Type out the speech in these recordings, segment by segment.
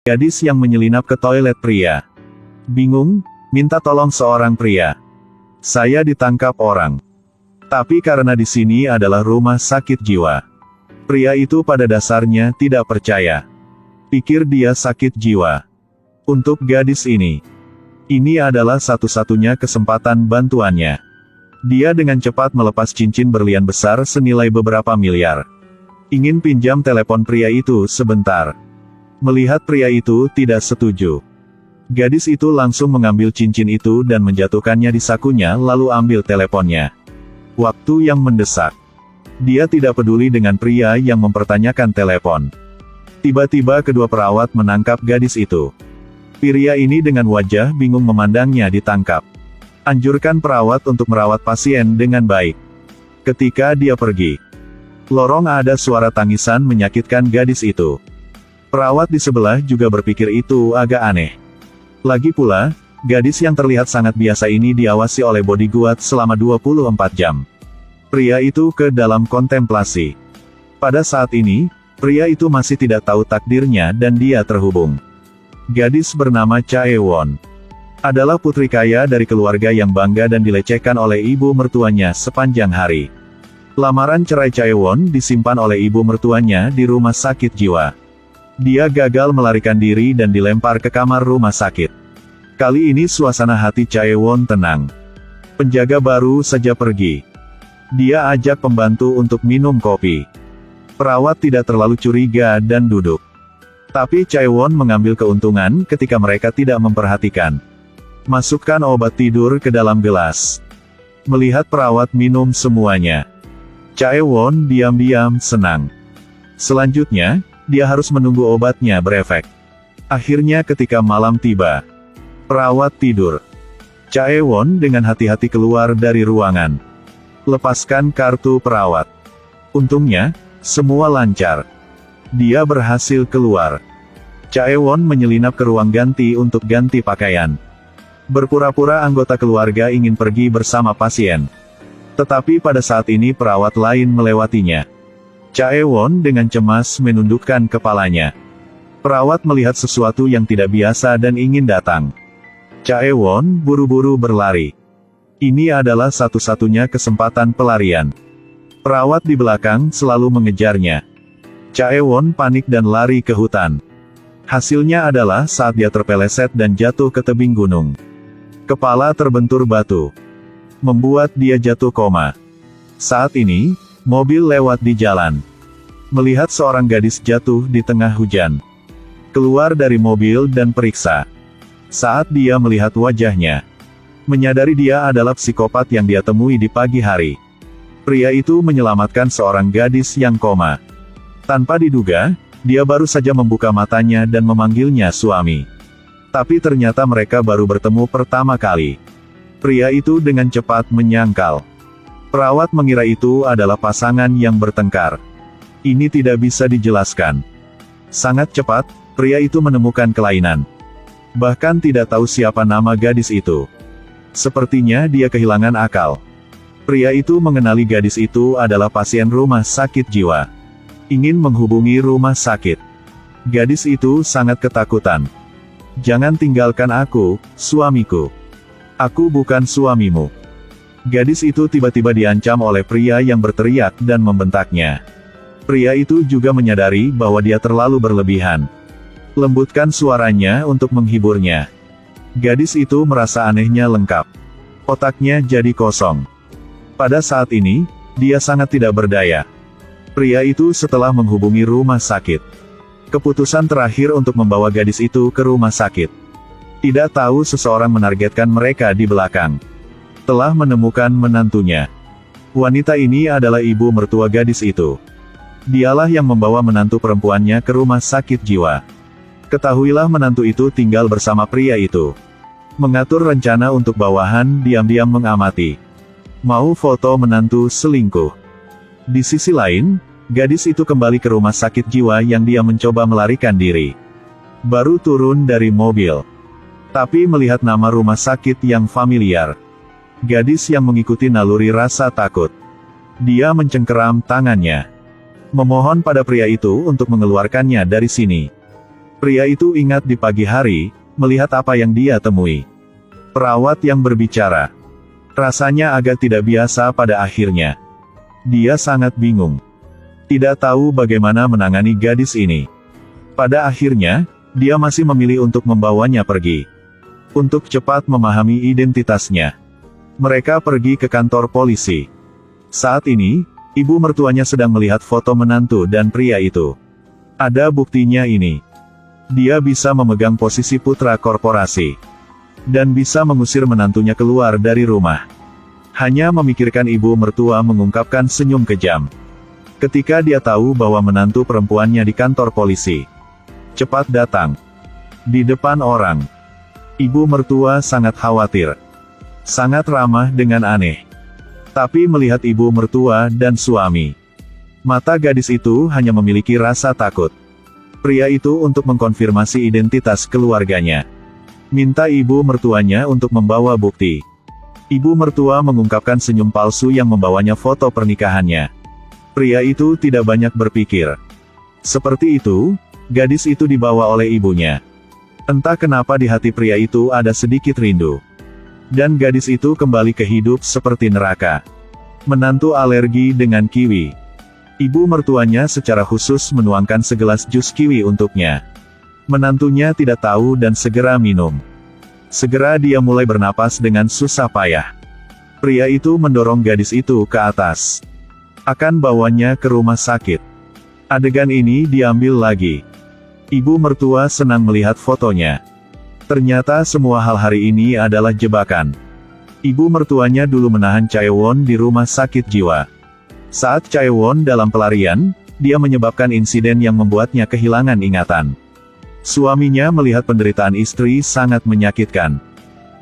Gadis yang menyelinap ke toilet pria. Bingung, minta tolong seorang pria. Saya ditangkap orang. Tapi karena di sini adalah rumah sakit jiwa. Pria itu pada dasarnya tidak percaya. Pikir dia sakit jiwa. Untuk gadis ini adalah satu-satunya kesempatan bantuannya. Dia dengan cepat melepas cincin berlian besar senilai beberapa miliar. Ingin pinjam telepon pria itu sebentar. Melihat pria itu tidak setuju, gadis itu langsung mengambil cincin itu dan menjatuhkannya di sakunya lalu ambil teleponnya. Waktu yang mendesak. Dia tidak peduli dengan pria yang mempertanyakan telepon. Tiba-tiba kedua perawat menangkap gadis itu. Pria ini dengan wajah bingung memandangnya ditangkap. Anjurkan perawat untuk merawat pasien dengan baik. Ketika dia pergi, lorong ada suara tangisan menyakitkan gadis itu. Perawat di sebelah juga berpikir itu agak aneh. Lagi pula, gadis yang terlihat sangat biasa ini diawasi oleh bodyguard selama 24 jam. Pria itu ke dalam kontemplasi. Pada saat ini, pria itu masih tidak tahu takdirnya dan dia terhubung. Gadis bernama Chaewon adalah putri kaya dari keluarga yang bangga dan dilecehkan oleh ibu mertuanya sepanjang hari. Lamaran cerai Chaewon disimpan oleh ibu mertuanya di rumah sakit jiwa. Dia gagal melarikan diri dan dilempar ke kamar rumah sakit. Kali ini suasana hati Chaewon tenang. Penjaga baru saja pergi. Dia ajak pembantu untuk minum kopi. Perawat tidak terlalu curiga dan duduk. Tapi Chaewon mengambil keuntungan ketika mereka tidak memperhatikan. Masukkan obat tidur ke dalam gelas. Melihat perawat minum semuanya, Chaewon diam-diam senang. Selanjutnya, dia harus menunggu obatnya berefek. Akhirnya ketika malam tiba, perawat tidur. Chaewon dengan hati-hati keluar dari ruangan. Lepaskan kartu perawat. Untungnya, semua lancar. Dia berhasil keluar. Chaewon menyelinap ke ruang ganti untuk ganti pakaian. Berpura-pura anggota keluarga ingin pergi bersama pasien. Tetapi pada saat ini perawat lain melewatinya. Chaewon dengan cemas menundukkan kepalanya. Perawat melihat sesuatu yang tidak biasa dan ingin datang. Chaewon buru-buru berlari. Ini adalah satu-satunya kesempatan pelarian. Perawat di belakang selalu mengejarnya. Chaewon panik dan lari ke hutan. Hasilnya adalah saat dia terpeleset dan jatuh ke tebing gunung. Kepala terbentur batu, membuat dia jatuh koma. Saat ini, mobil lewat di jalan. Melihat seorang gadis jatuh di tengah hujan. Keluar dari mobil dan periksa. Saat dia melihat wajahnya, menyadari dia adalah psikopat yang dia temui di pagi hari. Pria itu menyelamatkan seorang gadis yang koma. Tanpa diduga, dia baru saja membuka matanya dan memanggilnya suami. Tapi ternyata mereka baru bertemu pertama kali. Pria itu dengan cepat menyangkal. Perawat mengira itu adalah pasangan yang bertengkar. Ini tidak bisa dijelaskan. Sangat cepat, pria itu menemukan kelainan. Bahkan tidak tahu siapa nama gadis itu. Sepertinya dia kehilangan akal. Pria itu mengenali gadis itu adalah pasien rumah sakit jiwa. Ingin menghubungi rumah sakit. Gadis itu sangat ketakutan. Jangan tinggalkan aku, suamiku. Aku bukan suamimu. Gadis itu tiba-tiba diancam oleh pria yang berteriak dan membentaknya. Pria itu juga menyadari bahwa dia terlalu berlebihan. Lembutkan suaranya untuk menghiburnya. Gadis itu merasa anehnya lengkap. Otaknya jadi kosong. Pada saat ini, dia sangat tidak berdaya. Pria itu setelah menghubungi rumah sakit. Keputusan terakhir untuk membawa gadis itu ke rumah sakit. Tidak tahu seseorang menargetkan mereka di belakang. Telah menemukan menantunya. Wanita ini adalah ibu mertua gadis itu. Dialah yang membawa menantu perempuannya ke rumah sakit jiwa. Ketahuilah menantu itu tinggal bersama pria itu. Mengatur rencana untuk bawahan diam-diam mengamati. Mau foto menantu selingkuh. Di sisi lain, gadis itu kembali ke rumah sakit jiwa yang dia mencoba melarikan diri. Baru turun dari mobil. Tapi melihat nama rumah sakit yang familiar. Gadis yang mengikuti naluri rasa takut. Dia mencengkeram tangannya. Memohon pada pria itu untuk mengeluarkannya dari sini. Pria itu ingat di pagi hari, melihat apa yang dia temui. Perawat yang berbicara. Rasanya agak tidak biasa pada akhirnya. Dia sangat bingung. Tidak tahu bagaimana menangani gadis ini. Pada akhirnya, dia masih memilih untuk membawanya pergi. Untuk cepat memahami identitasnya. Mereka pergi ke kantor polisi. Saat ini, ibu mertuanya sedang melihat foto menantu dan pria itu. Ada buktinya ini. Dia bisa memegang posisi putra korporasi. Dan bisa mengusir menantunya keluar dari rumah. Hanya memikirkan ibu mertua mengungkapkan senyum kejam. Ketika dia tahu bahwa menantu perempuannya di kantor polisi. Cepat datang. Di depan orang. Ibu mertua sangat khawatir. Sangat ramah dengan aneh. Tapi melihat ibu mertua dan suami. Mata gadis itu hanya memiliki rasa takut. Pria itu untuk mengkonfirmasi identitas keluarganya. Minta ibu mertuanya untuk membawa bukti. Ibu mertua mengungkapkan senyum palsu yang membawanya foto pernikahannya. Pria itu tidak banyak berpikir. Seperti itu, gadis itu dibawa oleh ibunya. Entah kenapa di hati pria itu ada sedikit rindu. Dan gadis itu kembali ke hidup seperti neraka. Menantu alergi dengan kiwi. Ibu mertuanya secara khusus menuangkan segelas jus kiwi untuknya. Menantunya tidak tahu dan segera minum. Segera dia mulai bernapas dengan susah payah. Pria itu mendorong gadis itu ke atas. Akan bawanya ke rumah sakit. Adegan ini diambil lagi. Ibu mertua senang melihat fotonya. Ternyata semua hal hari ini adalah jebakan. Ibu mertuanya dulu menahan Chaewon di rumah sakit jiwa. Saat Chaewon dalam pelarian, dia menyebabkan insiden yang membuatnya kehilangan ingatan. Suaminya melihat penderitaan istri sangat menyakitkan.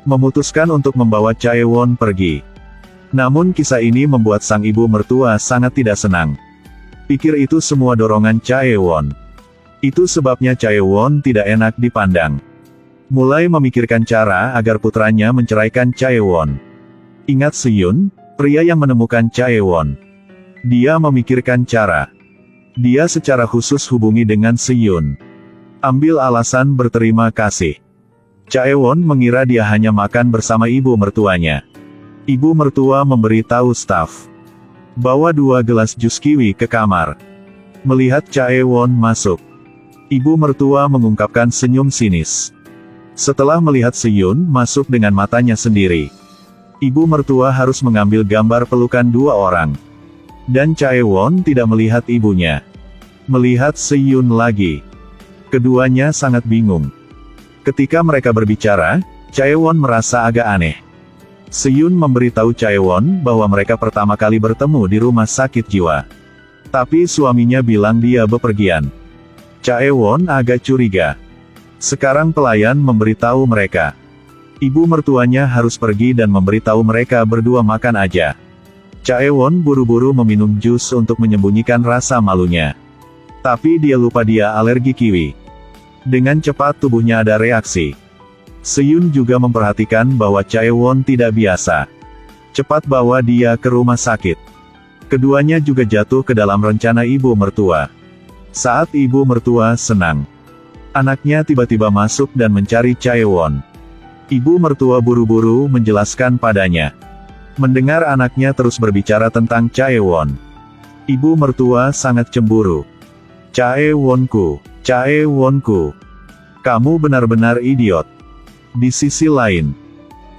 Memutuskan untuk membawa Chaewon pergi. Namun kisah ini membuat sang ibu mertua sangat tidak senang. Pikir itu semua dorongan Chaewon. Itu sebabnya Chaewon tidak enak dipandang. Mulai memikirkan cara agar putranya menceraikan Chaewon. Ingat Seyun, pria yang menemukan Chaewon. Dia memikirkan cara. Dia secara khusus hubungi dengan Seyun. Ambil alasan berterima kasih. Chaewon mengira dia hanya makan bersama ibu mertuanya. Ibu mertua memberitahu staf. Bawa 2 gelas jus kiwi ke kamar. Melihat Chaewon masuk. Ibu mertua mengungkapkan senyum sinis. Setelah melihat Seyun masuk dengan matanya sendiri. Ibu mertua harus mengambil gambar pelukan 2 orang. Dan Chaewon tidak melihat ibunya. Melihat Seyun lagi. Keduanya sangat bingung. Ketika mereka berbicara, Chaewon merasa agak aneh. Seyun memberitahu Chaewon bahwa mereka pertama kali bertemu di rumah sakit jiwa. Tapi suaminya bilang dia bepergian. Chaewon agak curiga. Sekarang pelayan memberitahu mereka. Ibu mertuanya harus pergi dan memberitahu mereka berdua makan aja. Chaewon buru-buru meminum jus untuk menyembunyikan rasa malunya. Tapi dia lupa dia alergi kiwi. Dengan cepat tubuhnya ada reaksi. Seyun juga memperhatikan bahwa Chaewon tidak biasa. Cepat bawa dia ke rumah sakit. Keduanya juga jatuh ke dalam rencana ibu mertua. Saat ibu mertua senang. Anaknya tiba-tiba masuk dan mencari Chaewon. Ibu mertua buru-buru menjelaskan padanya. Mendengar anaknya terus berbicara tentang Chaewon. Ibu mertua sangat cemburu. Chaewonku, Chaewonku. Kamu benar-benar idiot. Di sisi lain,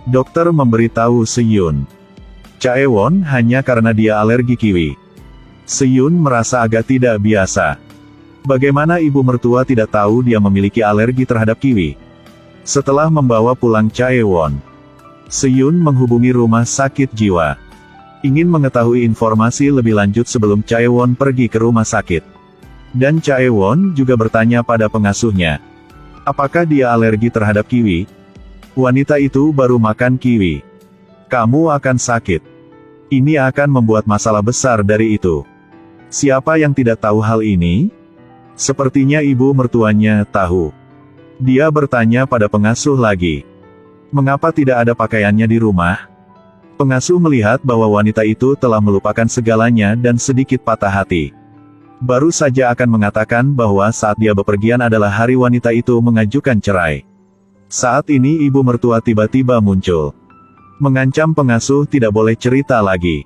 dokter memberitahu Seyun. Chaewon hanya karena dia alergi kiwi. Seyun merasa agak tidak biasa. Bagaimana ibu mertua tidak tahu dia memiliki alergi terhadap kiwi? Setelah membawa pulang Chaewon, Seyun menghubungi rumah sakit jiwa. Ingin mengetahui informasi lebih lanjut sebelum Chaewon pergi ke rumah sakit. Dan Chaewon juga bertanya pada pengasuhnya. Apakah dia alergi terhadap kiwi? Wanita itu baru makan kiwi. Kamu akan sakit. Ini akan membuat masalah besar dari itu. Siapa yang tidak tahu hal ini? Sepertinya ibu mertuanya tahu. Dia bertanya pada pengasuh lagi. Mengapa tidak ada pakaiannya di rumah? Pengasuh melihat bahwa wanita itu telah melupakan segalanya dan sedikit patah hati. Baru saja akan mengatakan bahwa saat dia bepergian adalah hari wanita itu mengajukan cerai. Saat ini ibu mertua tiba-tiba muncul. Mengancam pengasuh tidak boleh cerita lagi.